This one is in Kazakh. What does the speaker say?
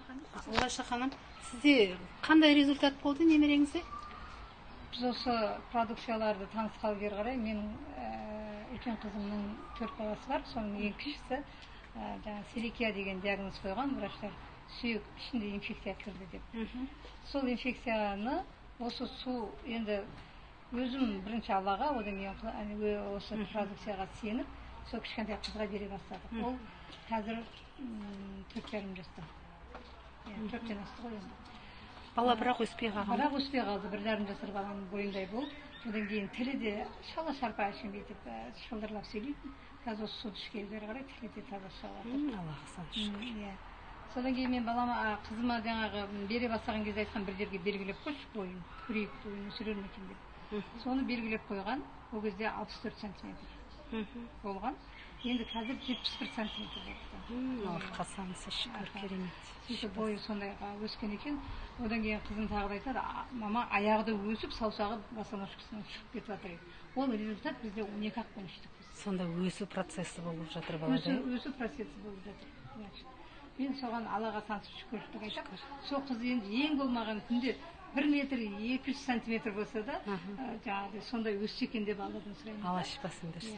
Алгаша ханым, сизде кандай результат болду немереңизде? Biz осы продукцияларды танысқалы бері қарай менің үлкен қызымның 4 баласы бар. Соның ең кішісі жаңа селекия деген диагноз қойған врачтар. Сүйек ішінде инфекция кірді деп. Сол инфекцияны осы су енді өзім бірінші Аллаға, одан кейін осы продукцияға сеніп, сол кішкентай қызға бере бастадық. Ол қазір 4,5 жаста. 4-тен асты ғой енді. Бала бірақ өспей қалған. Бірақ өспей қалды, 1,5 жасар баланың бойындай болды. Одан кейін тілі де шала шарпа ішінбейтіп, шылдырлап сөйлейтін. Қазір осы суды ішкелі бері қарай тілі де таза шығып жатыр. Аллаға сан шүкір. Содан кейін мен қызыма жаңағы бере бастаған кезде айтқан бір жерге белгілеп қойшы бойын, көрейік бойын өсірер ме екен деп. Соны белгілеп қойған, ол кезде 64 сантиметр болған. Енді қазір 71 сантиметр болыпты. Аллаға сан шүкір, керемет. Сөйтіп бойы сондайға өскен екен. Одан кейін қызым тағы да айтады, мама аяғы да өсіп, саусағы босоножкасынан шығып кетіп жатыр. Ол результат бізде 12 ақ күн іштік. Сонда өсу процесі болып жатыр балада? Өсу процесі болып жатыр. Мен соған Аллаға сансыз шүкірлік айтамын. Сол қыз енді ең болмаған күнде 1 метр 200 сантиметр болса да, жаңағыдай сондай өссе екен деп Алладан сұраймын. Алла шипасын берсін.